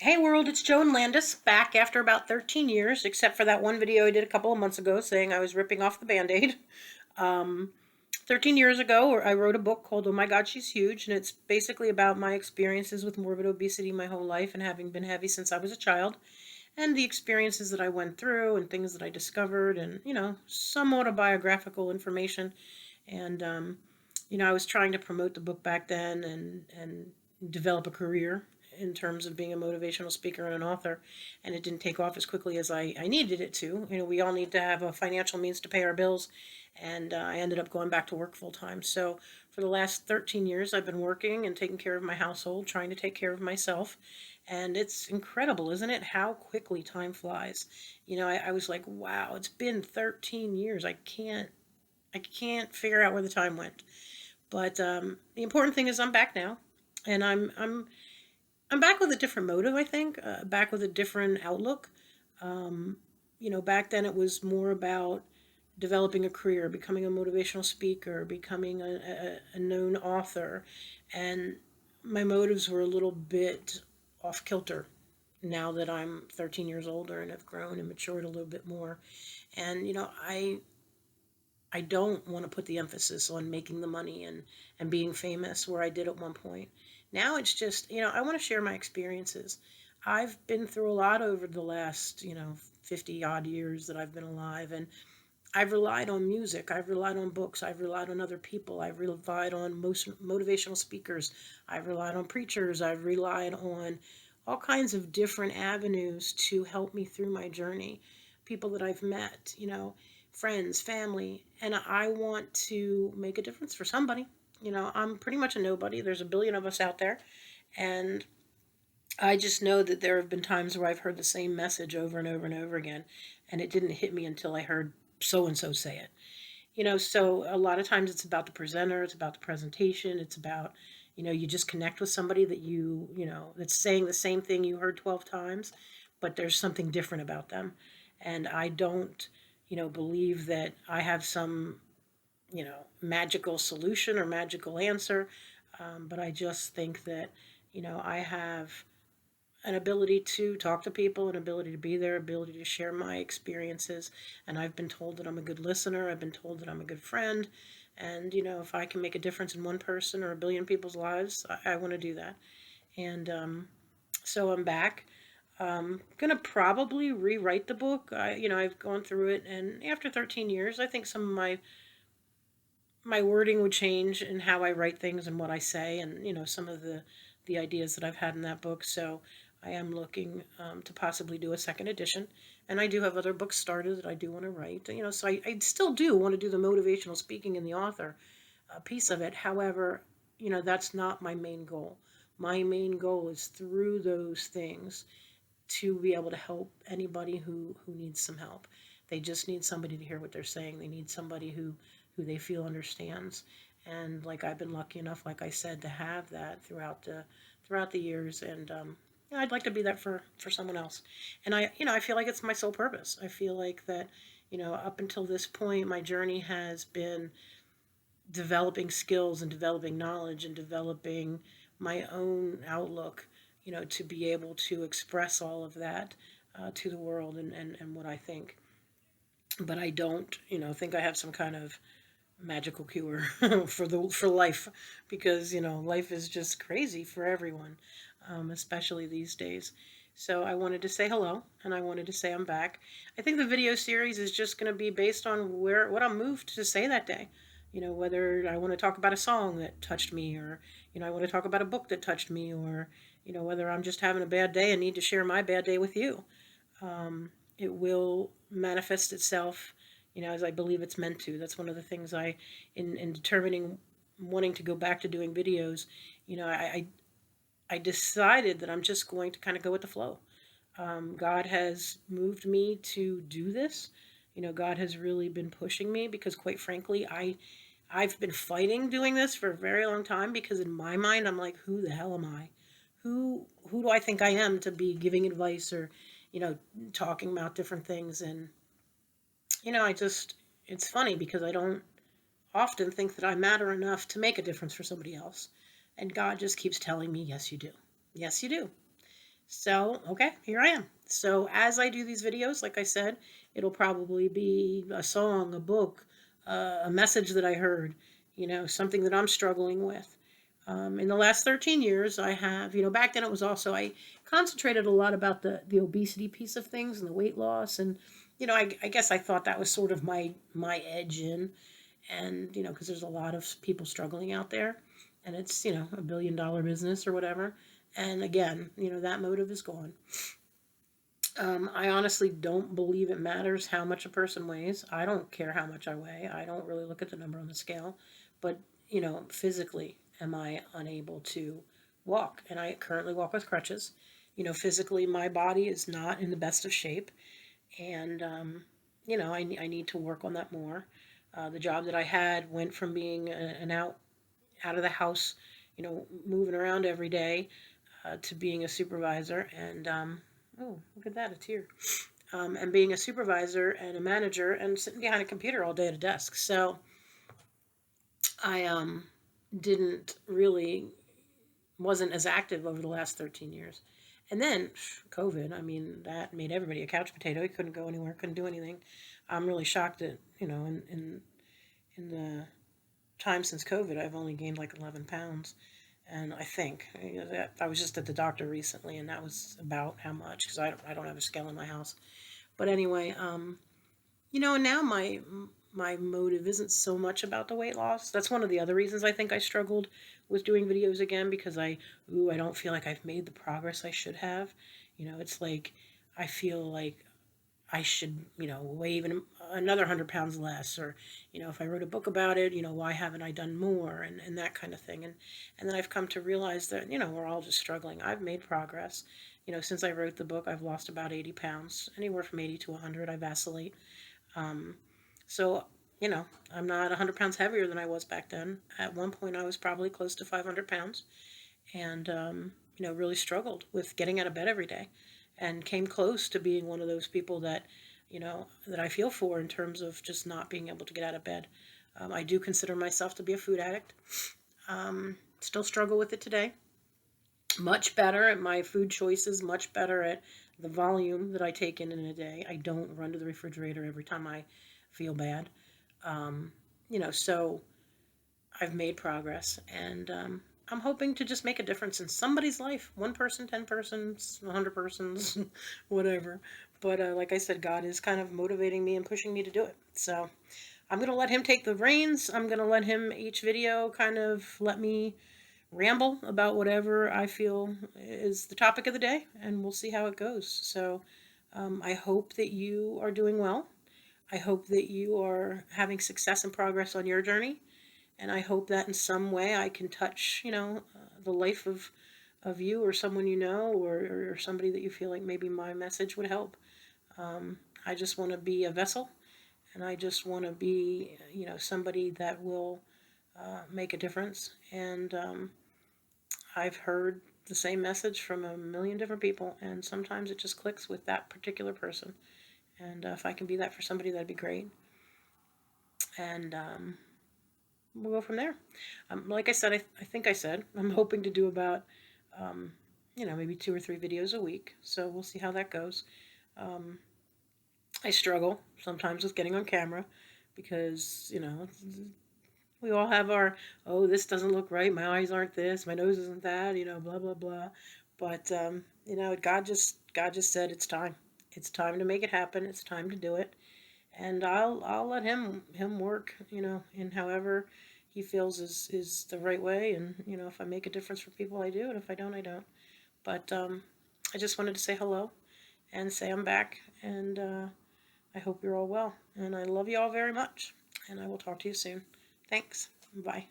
Hey world, it's Joan Landis, back after about 13 years, except for that one video I did a couple of months ago saying I was ripping off the Band-Aid. Um, 13 years ago, I wrote a book called Oh My God, She's Huge, and it's basically about my experiences with morbid obesity my whole life and having been heavy since I was a child, and the experiences that I went through and things that I discovered and, some autobiographical information. And, I was trying to promote the book back then and develop a career in terms of being a motivational speaker and an author, and it didn't take off as quickly as I needed it to. We all need to have a financial means to pay our bills, and I ended up going back to work full time. So for the last 13 years, I've been working and taking care of my household, trying to take care of myself, and it's incredible, isn't it, how quickly time flies. I was like, wow, it's been 13 years. I can't figure out where the time went. But the important thing is I'm back now, and I'm back with a different motive. I think back with a different outlook. Um, Back then it was more about developing a career, becoming a motivational speaker, becoming a known author, and my motives were a little bit off kilter now that I'm 13 years older and have grown and matured a little bit more. And I don't want to put the emphasis on making the money and being famous where I did at one point. Now it's just, I want to share my experiences. I've been through a lot over the last, 50 odd years that I've been alive, and I've relied on music, I've relied on books, I've relied on other people, I've relied on most motivational speakers, I've relied on preachers, I've relied on all kinds of different avenues to help me through my journey. People that I've met, friends, family, and I want to make a difference for somebody. I'm pretty much a nobody. There's a billion of us out there, and I just know that there have been times where I've heard the same message over and over and over again, and it didn't hit me until I heard so and so say it. So a lot of times it's about the presenter, it's about the presentation, it's about, you just connect with somebody that that's saying the same thing you heard 12 times, but there's something different about them. And I don't, believe that I have some, magical solution or magical answer. But I just think that, I have an ability to talk to people, an ability to be there, ability to share my experiences. And I've been told that I'm a good listener. I've been told that I'm a good friend. And, if I can make a difference in one person or a billion people's lives, I want to do that. And so I'm back. Gonna probably rewrite the book. I've gone through it, and after 13 years, I think some of my wording would change in how I write things and what I say, and some of the ideas that I've had in that book. So I am looking to possibly do a second edition, and I do have other books started that I do want to write. So I still do want to do the motivational speaking and the author piece of it. However, that's not my main goal. My main goal is through those things to be able to help anybody who needs some help. They just need somebody to hear what they're saying. They need somebody who they feel understands. And like I've been lucky enough, like I said, to have that throughout the years. And I'd like to be that for someone else. And I feel like it's my sole purpose. I feel like that, up until this point, my journey has been developing skills and developing knowledge and developing my own outlook, to be able to express all of that to the world and what I think. But I don't, think I have some kind of magical cure for life, because life is just crazy for everyone, especially these days. So I wanted to say hello, and I wanted to say I'm back. I think the video series is just going to be based on what I'm moved to say that day. Whether I want to talk about a song that touched me, or I want to talk about a book that touched me, or whether I'm just having a bad day and need to share my bad day with you. It will manifest itself, as I believe it's meant to. That's one of the things in determining wanting to go back to doing videos, I decided that I'm just going to kind of go with the flow. God has moved me to do this. God has really been pushing me, because quite frankly, I've been fighting doing this for a very long time, because in my mind I'm like, who the hell am I? Who do I think I am to be giving advice or, talking about different things? And it's funny because I don't often think that I matter enough to make a difference for somebody else. And God just keeps telling me, yes, you do. Yes, you do. So, okay, here I am. So, as I do these videos, like I said, it'll probably be a song, a book, a message that I heard, something that I'm struggling with. In the last 13 years, I have, back then it was also, I concentrated a lot about the obesity piece of things and the weight loss. And, I guess I thought that was sort of my edge in. And, because there's a lot of people struggling out there and it's, $1 billion business or whatever. And again, that motive is gone. I honestly don't believe it matters how much a person weighs. I don't care how much I weigh. I don't really look at the number on the scale. But, physically, am I unable to walk? And I currently walk with crutches. Physically, my body is not in the best of shape. And, I need to work on that more. The job that I had went from being an out of the house, moving around every day, to being a supervisor. And oh, look at that, a tear. And being a supervisor and a manager and sitting behind a computer all day at a desk. So I didn't really wasn't as active over the last 13 years. And then COVID, I mean, that made everybody a couch potato. He couldn't go anywhere, couldn't do anything. I'm really shocked that, in the time since COVID, I've only gained like 11 pounds. And I think that I was just at the doctor recently, and that was about how much, because I don't have a scale in my house. But anyway, and now my motive isn't so much about the weight loss. That's one of the other reasons I think I struggled with doing videos again, because I don't feel like I've made the progress I should have. It's like I feel like I should, weigh even another 100 pounds less, or, if I wrote a book about it, why haven't I done more, and that kind of thing. And then I've come to realize that, we're all just struggling. I've made progress. Since I wrote the book, I've lost about 80 pounds, anywhere from 80 to 100. I vacillate. Um, so, I'm not 100 pounds heavier than I was back then. At one point, I was probably close to 500 pounds, and really struggled with getting out of bed every day, and came close to being one of those people that that I feel for, in terms of just not being able to get out of bed. I do consider myself to be a food addict. Still struggle with it today. Much better at my food choices, much better at the volume that I take in a day. I don't run to the refrigerator every time I feel bad. um, so I've made progress, and I'm hoping to just make a difference in somebody's life. One person, 10 persons, 100 persons, whatever. But like I said, God is kind of motivating me and pushing me to do it. So I'm going to let Him take the reins. I'm going to let Him, each video, kind of let me ramble about whatever I feel is the topic of the day, and we'll see how it goes. So I hope that you are doing well. I hope that you are having success and progress on your journey. And I hope that in some way I can touch, the life of you, or someone or somebody that you feel like maybe my message would help. I just want to be a vessel, and I just want to be, somebody that will make a difference. And I've heard the same message from a million different people, and sometimes it just clicks with that particular person. And if I can be that for somebody, that'd be great. And we'll go from there. Like I said, I think I said, I'm hoping to do about, um, maybe 2 or 3 videos a week. So we'll see how that goes. Um, I struggle sometimes with getting on camera because, we all have our, oh, this doesn't look right. My eyes aren't this. My nose isn't that, blah, blah, blah. But, God just said it's time. It's time to make it happen. It's time to do it. And I'll let him work, in however he feels is the right way. And if I make a difference for people, I do, and if I don't, I don't. But I just wanted to say hello and say I'm back, and I hope you're all well, and I love you all very much, and I will talk to you soon. Thanks. Bye.